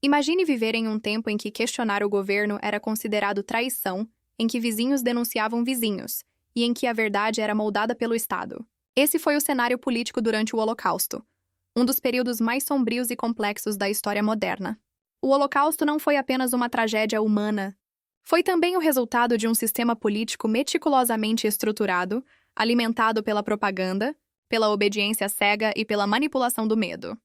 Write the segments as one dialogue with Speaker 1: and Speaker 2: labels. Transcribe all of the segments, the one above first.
Speaker 1: Imagine viver em um tempo em que questionar o governo era considerado traição, em que vizinhos denunciavam vizinhos, e em que a verdade era moldada pelo Estado. Esse foi o cenário político durante o Holocausto, um dos períodos mais sombrios e complexos da história moderna. O Holocausto não foi apenas uma tragédia humana. Foi também o resultado de um sistema político meticulosamente estruturado, alimentado pela propaganda, pela obediência cega e pela manipulação do medo.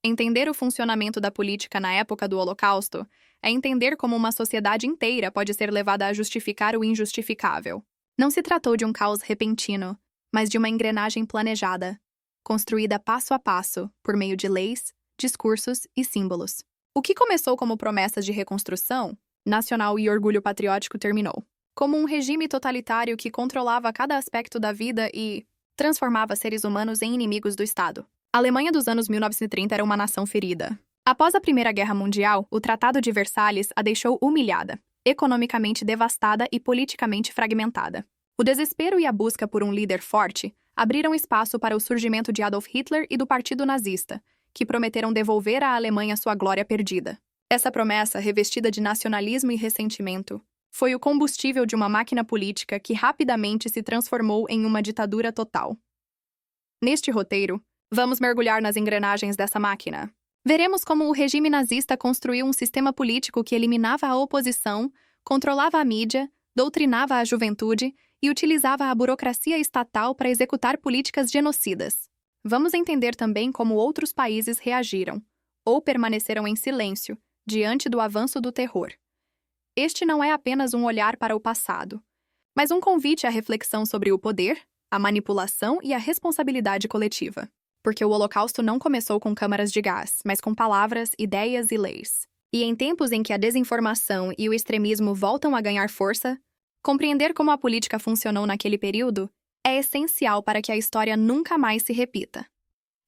Speaker 1: Entender o funcionamento da política na época do Holocausto é entender como uma sociedade inteira pode ser levada a justificar o injustificável. Não se tratou de um caos repentino, mas de uma engrenagem planejada, construída passo a passo, por meio de leis, discursos e símbolos. O que começou como promessas de reconstrução nacional e orgulho patriótico terminou como um regime totalitário que controlava cada aspecto da vida e transformava seres humanos em inimigos do Estado. A Alemanha dos anos 1930 era uma nação ferida. Após a Primeira Guerra Mundial, o Tratado de Versalhes a deixou humilhada, economicamente devastada e politicamente fragmentada. O desespero e a busca por um líder forte abriram espaço para o surgimento de Adolf Hitler e do Partido Nazista, que prometeram devolver à Alemanha sua glória perdida. Essa promessa, revestida de nacionalismo e ressentimento, foi o combustível de uma máquina política que rapidamente se transformou em uma ditadura total. Neste roteiro, vamos mergulhar nas engrenagens dessa máquina. Veremos como o regime nazista construiu um sistema político que eliminava a oposição, controlava a mídia, doutrinava a juventude e utilizava a burocracia estatal para executar políticas genocidas. Vamos entender também como outros países reagiram, ou permaneceram em silêncio, diante do avanço do terror. Este não é apenas um olhar para o passado, mas um convite à reflexão sobre o poder, a manipulação e a responsabilidade coletiva. Porque o Holocausto não começou com câmaras de gás, mas com palavras, ideias e leis. E em tempos em que a desinformação e o extremismo voltam a ganhar força, compreender como a política funcionou naquele período é essencial para que a história nunca mais se repita.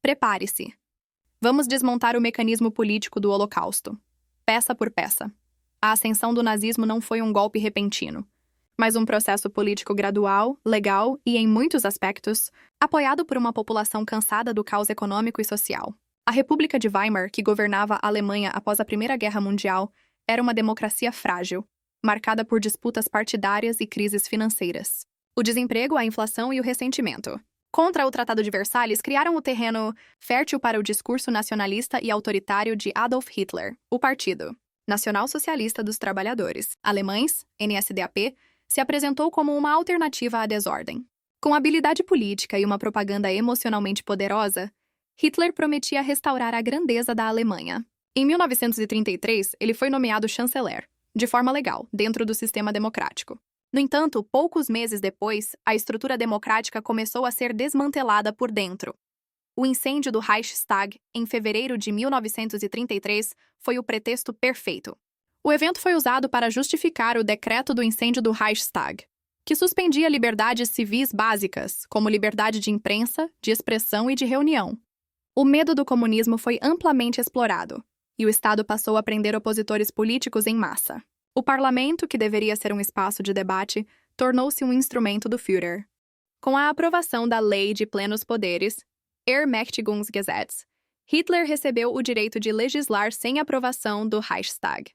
Speaker 1: Prepare-se. Vamos desmontar o mecanismo político do Holocausto, peça por peça. A ascensão do nazismo não foi um golpe repentino, mas um processo político gradual, legal e, em muitos aspectos, apoiado por uma população cansada do caos econômico e social. A República de Weimar, que governava a Alemanha após a Primeira Guerra Mundial, era uma democracia frágil, marcada por disputas partidárias e crises financeiras. O desemprego, a inflação e o ressentimento contra o Tratado de Versalhes criaram o terreno fértil para o discurso nacionalista e autoritário de Adolf Hitler, o Partido Nacional Socialista dos Trabalhadores Alemães, NSDAP, se apresentou como uma alternativa à desordem. Com habilidade política e uma propaganda emocionalmente poderosa, Hitler prometia restaurar a grandeza da Alemanha. Em 1933, ele foi nomeado chanceler, de forma legal, dentro do sistema democrático. No entanto, poucos meses depois, a estrutura democrática começou a ser desmantelada por dentro. O incêndio do Reichstag, em fevereiro de 1933, foi o pretexto perfeito. O evento foi usado para justificar o decreto do incêndio do Reichstag, que suspendia liberdades civis básicas, como liberdade de imprensa, de expressão e de reunião. O medo do comunismo foi amplamente explorado, e o Estado passou a prender opositores políticos em massa. O parlamento, que deveria ser um espaço de debate, tornou-se um instrumento do Führer. Com a aprovação da Lei de Plenos Poderes, Ermächtigungsgesetz, Hitler recebeu o direito de legislar sem aprovação do Reichstag.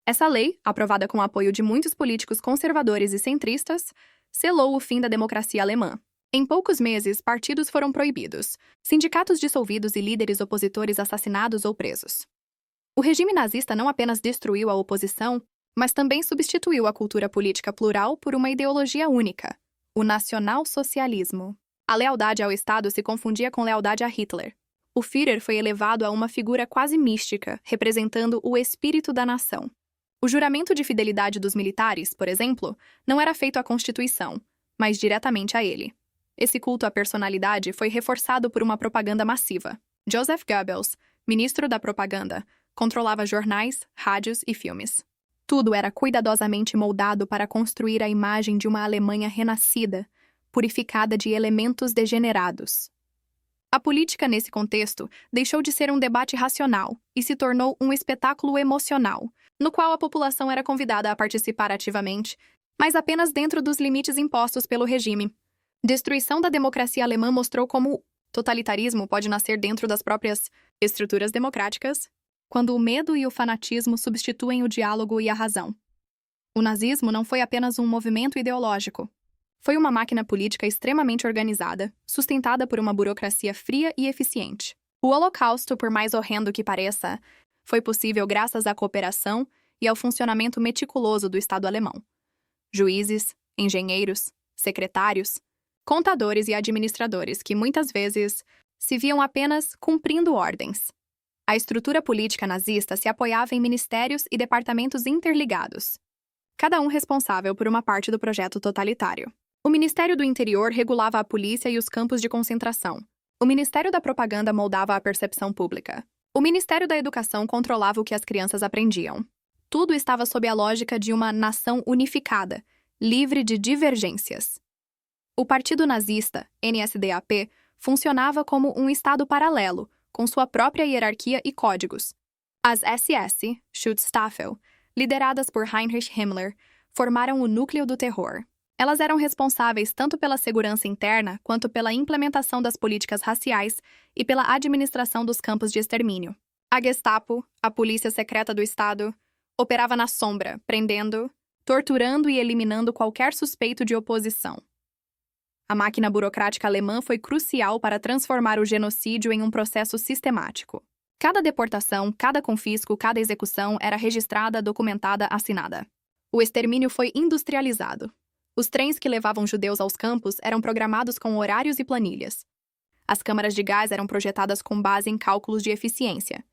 Speaker 1: Essa lei, aprovada com o apoio de muitos políticos conservadores e centristas, selou o fim da democracia alemã. Em poucos meses, partidos foram proibidos, sindicatos dissolvidos e líderes opositores assassinados ou presos. O regime nazista não apenas destruiu a oposição, mas também substituiu a cultura política plural por uma ideologia única, o nacional-socialismo. A lealdade ao Estado se confundia com lealdade a Hitler. O Führer foi elevado a uma figura quase mística, representando o espírito da nação. O juramento de fidelidade dos militares, por exemplo, não era feito à Constituição, mas diretamente a ele. Esse culto à personalidade foi reforçado por uma propaganda massiva. Joseph Goebbels, ministro da propaganda, controlava jornais, rádios e filmes. Tudo era cuidadosamente moldado para construir a imagem de uma Alemanha renascida, purificada de elementos degenerados. A política, nesse contexto, deixou de ser um debate racional e se tornou um espetáculo emocional, no qual a população era convidada a participar ativamente, mas apenas dentro dos limites impostos pelo regime. Destruição da democracia alemã mostrou como o totalitarismo pode nascer dentro das próprias estruturas democráticas quando o medo e o fanatismo substituem o diálogo e a razão. O nazismo não foi apenas um movimento ideológico. Foi uma máquina política extremamente organizada, sustentada por uma burocracia fria e eficiente. O Holocausto, por mais horrendo que pareça, foi possível graças à cooperação e ao funcionamento meticuloso do Estado alemão. Juízes, engenheiros, secretários, contadores e administradores que muitas vezes se viam apenas cumprindo ordens. A estrutura política nazista se apoiava em ministérios e departamentos interligados, cada um responsável por uma parte do projeto totalitário. O Ministério do Interior regulava a polícia e os campos de concentração. O Ministério da Propaganda moldava a percepção pública. O Ministério da Educação controlava o que as crianças aprendiam. Tudo estava sob a lógica de uma nação unificada, livre de divergências. O Partido Nazista, NSDAP, funcionava como um Estado paralelo, com sua própria hierarquia e códigos. As SS, Schutzstaffel, lideradas por Heinrich Himmler, formaram o núcleo do terror. Elas eram responsáveis tanto pela segurança interna quanto pela implementação das políticas raciais e pela administração dos campos de extermínio. A Gestapo, a polícia secreta do Estado, operava na sombra, prendendo, torturando e eliminando qualquer suspeito de oposição. A máquina burocrática alemã foi crucial para transformar o genocídio em um processo sistemático. Cada deportação, cada confisco, cada execução era registrada, documentada, assinada. O extermínio foi industrializado. Os trens que levavam judeus aos campos eram programados com horários e planilhas. As câmaras de gás eram projetadas com base em cálculos de eficiência.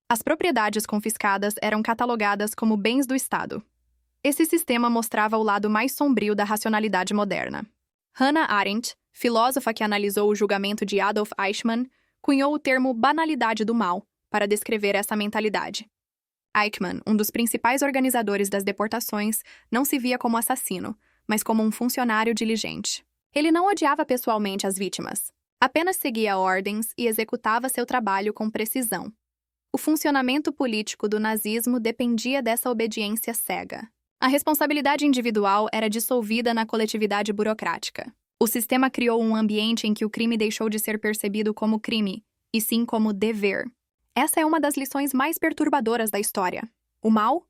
Speaker 1: As propriedades confiscadas eram catalogadas como bens do Estado. Esse sistema mostrava o lado mais sombrio da racionalidade moderna. Hannah Arendt, filósofa que analisou o julgamento de Adolf Eichmann, cunhou o termo banalidade do mal para descrever essa mentalidade. Eichmann, um dos principais organizadores das deportações, não se via como assassino, mas como um funcionário diligente. Ele não odiava pessoalmente as vítimas, apenas seguia ordens e executava seu trabalho com precisão. O funcionamento político do nazismo dependia dessa obediência cega. A responsabilidade individual era dissolvida na coletividade burocrática. O sistema criou um ambiente em que o crime deixou de ser percebido como crime, e sim como dever. Essa é uma das lições mais perturbadoras da história. O mal,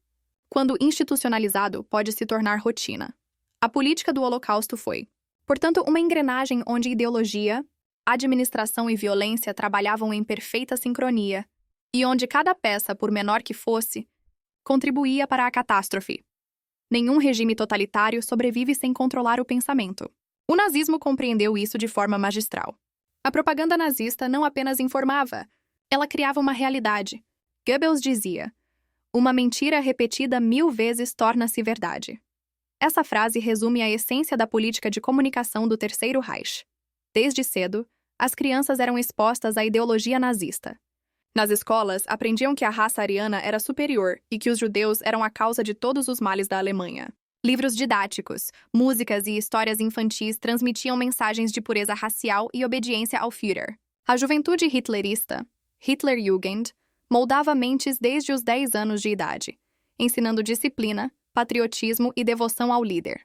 Speaker 1: quando institucionalizado, pode se tornar rotina. A política do Holocausto foi, portanto, uma engrenagem onde ideologia, administração e violência trabalhavam em perfeita sincronia, e onde cada peça, por menor que fosse, contribuía para a catástrofe. Nenhum regime totalitário sobrevive sem controlar o pensamento. O nazismo compreendeu isso de forma magistral. A propaganda nazista não apenas informava, ela criava uma realidade. Goebbels dizia: "Uma mentira repetida 1000 vezes torna-se verdade." Essa frase resume a essência da política de comunicação do Terceiro Reich. Desde cedo, as crianças eram expostas à ideologia nazista. Nas escolas, aprendiam que a raça ariana era superior e que os judeus eram a causa de todos os males da Alemanha. Livros didáticos, músicas e histórias infantis transmitiam mensagens de pureza racial e obediência ao Führer. A juventude hitlerista, Hitlerjugend, moldava mentes desde os 10 anos de idade, ensinando disciplina, patriotismo e devoção ao líder.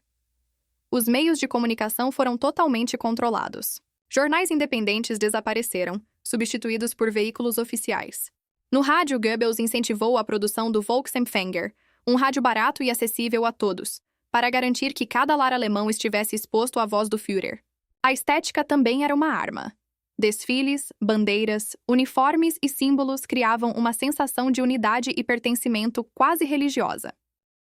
Speaker 1: Os meios de comunicação foram totalmente controlados. Jornais independentes desapareceram, substituídos por veículos oficiais. No rádio, Goebbels incentivou a produção do Volksempfänger, um rádio barato e acessível a todos, para garantir que cada lar alemão estivesse exposto à voz do Führer. A estética também era uma arma. Desfiles, bandeiras, uniformes e símbolos criavam uma sensação de unidade e pertencimento quase religiosa.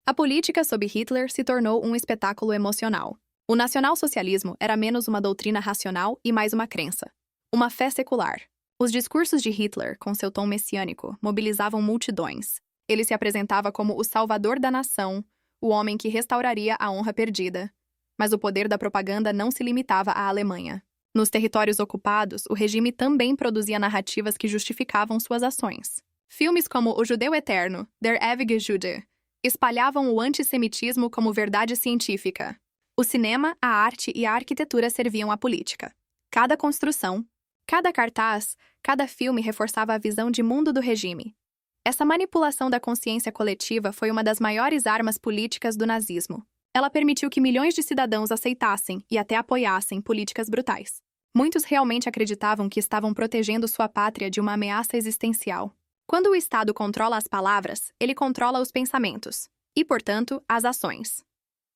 Speaker 1: A política sob Hitler se tornou um espetáculo emocional. O nacionalsocialismo era menos uma doutrina racional e mais uma crença. Uma fé secular. Os discursos de Hitler, com seu tom messiânico, mobilizavam multidões. Ele se apresentava como o salvador da nação, o homem que restauraria a honra perdida. Mas o poder da propaganda não se limitava à Alemanha. Nos territórios ocupados, o regime também produzia narrativas que justificavam suas ações. Filmes como O Judeu Eterno, Der ewige Jude, espalhavam o antissemitismo como verdade científica. O cinema, a arte e a arquitetura serviam à política. Cada construção, cada cartaz, cada filme reforçava a visão de mundo do regime. Essa manipulação da consciência coletiva foi uma das maiores armas políticas do nazismo. Ela permitiu que milhões de cidadãos aceitassem e até apoiassem políticas brutais. Muitos realmente acreditavam que estavam protegendo sua pátria de uma ameaça existencial. Quando o Estado controla as palavras, ele controla os pensamentos e, portanto, as ações.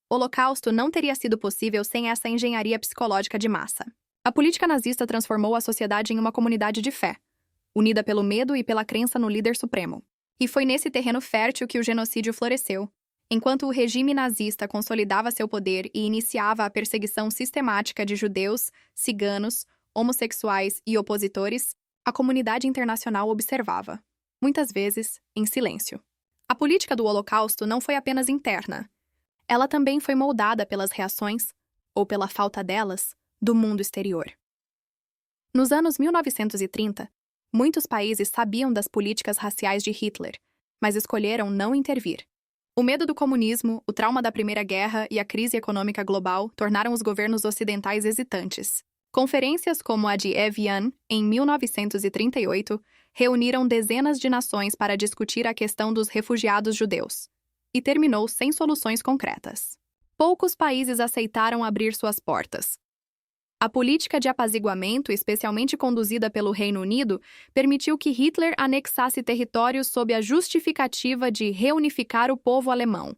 Speaker 1: O Holocausto não teria sido possível sem essa engenharia psicológica de massa. A política nazista transformou a sociedade em uma comunidade de fé, unida pelo medo e pela crença no líder supremo. E foi nesse terreno fértil que o genocídio floresceu. Enquanto o regime nazista consolidava seu poder e iniciava a perseguição sistemática de judeus, ciganos, homossexuais e opositores, a comunidade internacional observava, muitas vezes, em silêncio. A política do Holocausto não foi apenas interna. Ela também foi moldada pelas reações, ou pela falta delas, do mundo exterior. Nos anos 1930, muitos países sabiam das políticas raciais de Hitler, mas escolheram não intervir. O medo do comunismo, o trauma da Primeira Guerra e a crise econômica global tornaram os governos ocidentais hesitantes. Conferências como a de Evian, em 1938, reuniram dezenas de nações para discutir a questão dos refugiados judeus, e terminou sem soluções concretas. Poucos países aceitaram abrir suas portas. A política de apaziguamento, especialmente conduzida pelo Reino Unido, permitiu que Hitler anexasse territórios sob a justificativa de reunificar o povo alemão.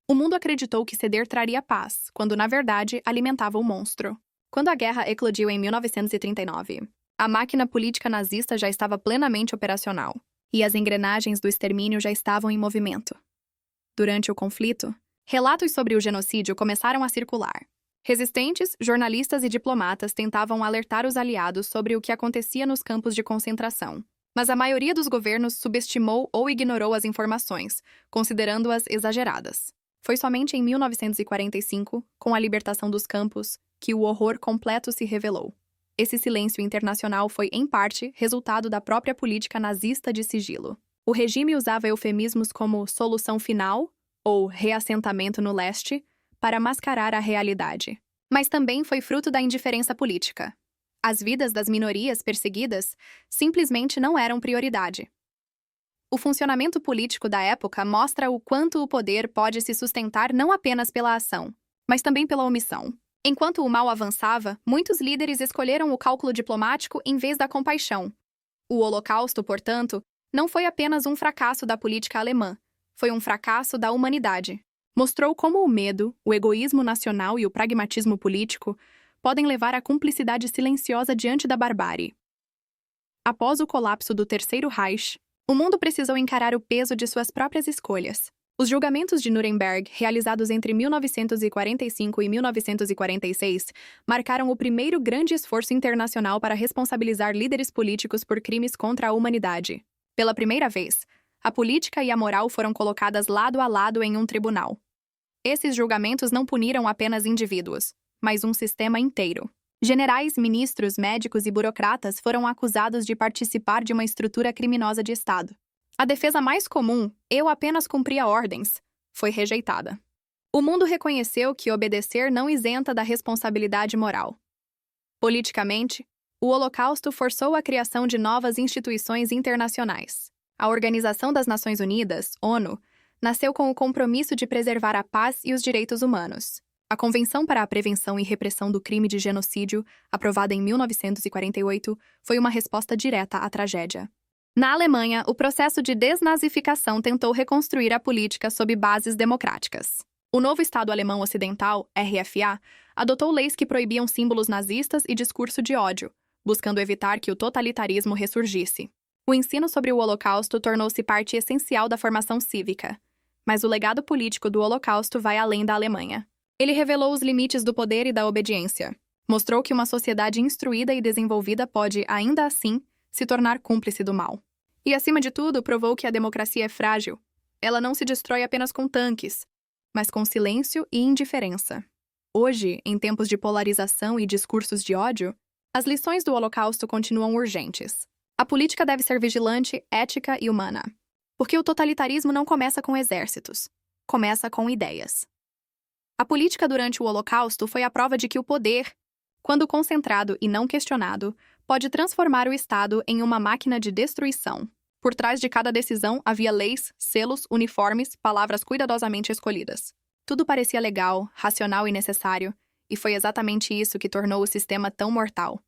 Speaker 1: O mundo acreditou que ceder traria paz, quando na verdade alimentava o monstro. Quando a guerra eclodiu em 1939, a máquina política nazista já estava plenamente operacional, e as engrenagens do extermínio já estavam em movimento. Durante o conflito, relatos sobre o genocídio começaram a circular. Resistentes, jornalistas e diplomatas tentavam alertar os aliados sobre o que acontecia nos campos de concentração, mas a maioria dos governos subestimou ou ignorou as informações, considerando-as exageradas. Foi somente em 1945, com a libertação dos campos, que o horror completo se revelou. Esse silêncio internacional foi, em parte, resultado da própria política nazista de sigilo. O regime usava eufemismos como solução final ou reassentamento no leste para mascarar a realidade. Mas também foi fruto da indiferença política. As vidas das minorias perseguidas simplesmente não eram prioridade. O funcionamento político da época mostra o quanto o poder pode se sustentar não apenas pela ação, mas também pela omissão. Enquanto o mal avançava, muitos líderes escolheram o cálculo diplomático em vez da compaixão. O Holocausto, portanto, não foi apenas um fracasso da política alemã, foi um fracasso da humanidade. Mostrou como o medo, o egoísmo nacional e o pragmatismo político podem levar à cumplicidade silenciosa diante da barbárie. Após o colapso do Terceiro Reich, o mundo precisou encarar o peso de suas próprias escolhas. Os julgamentos de Nuremberg, realizados entre 1945 e 1946, marcaram o primeiro grande esforço internacional para responsabilizar líderes políticos por crimes contra a humanidade. Pela primeira vez, a política e a moral foram colocadas lado a lado em um tribunal. Esses julgamentos não puniram apenas indivíduos, mas um sistema inteiro. Generais, ministros, médicos e burocratas foram acusados de participar de uma estrutura criminosa de Estado. A defesa mais comum, eu apenas cumpria ordens, foi rejeitada. O mundo reconheceu que obedecer não isenta da responsabilidade moral. Politicamente, o Holocausto forçou a criação de novas instituições internacionais. A Organização das Nações Unidas, ONU, nasceu com o compromisso de preservar a paz e os direitos humanos. A Convenção para a Prevenção e Repressão do Crime de Genocídio, aprovada em 1948, foi uma resposta direta à tragédia. Na Alemanha, o processo de desnazificação tentou reconstruir a política sob bases democráticas. O novo Estado Alemão Ocidental, RFA, adotou leis que proibiam símbolos nazistas e discurso de ódio, buscando evitar que o totalitarismo ressurgisse. O ensino sobre o Holocausto tornou-se parte essencial da formação cívica. Mas o legado político do Holocausto vai além da Alemanha. Ele revelou os limites do poder e da obediência. Mostrou que uma sociedade instruída e desenvolvida pode, ainda assim, se tornar cúmplice do mal. E, acima de tudo, provou que a democracia é frágil. Ela não se destrói apenas com tanques, mas com silêncio e indiferença. Hoje, em tempos de polarização e discursos de ódio, as lições do Holocausto continuam urgentes. A política deve ser vigilante, ética e humana. Porque o totalitarismo não começa com exércitos, começa com ideias. A política durante o Holocausto foi a prova de que o poder, quando concentrado e não questionado, pode transformar o Estado em uma máquina de destruição. Por trás de cada decisão havia leis, selos, uniformes, palavras cuidadosamente escolhidas. Tudo parecia legal, racional e necessário, e foi exatamente isso que tornou o sistema tão mortal.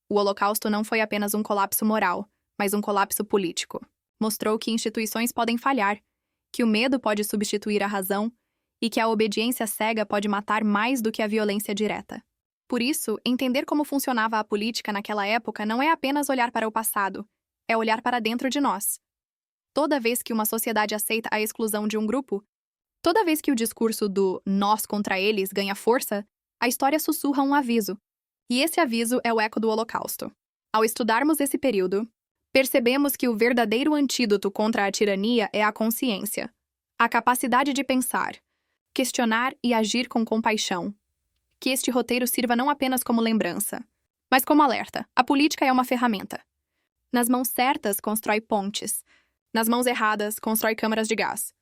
Speaker 1: O Holocausto não foi apenas um colapso moral, mas um colapso político. Mostrou que instituições podem falhar, que o medo pode substituir a razão e que a obediência cega pode matar mais do que a violência direta. Por isso, entender como funcionava a política naquela época não é apenas olhar para o passado, é olhar para dentro de nós. Toda vez que uma sociedade aceita a exclusão de um grupo, toda vez que o discurso do nós contra eles ganha força, a história sussurra um aviso. E esse aviso é o eco do Holocausto. Ao estudarmos esse período, percebemos que o verdadeiro antídoto contra a tirania é a consciência, a capacidade de pensar, questionar e agir com compaixão. Que este roteiro sirva não apenas como lembrança, mas como alerta. A política é uma ferramenta. Nas mãos certas, constrói pontes. Nas mãos erradas, constrói câmaras de gás.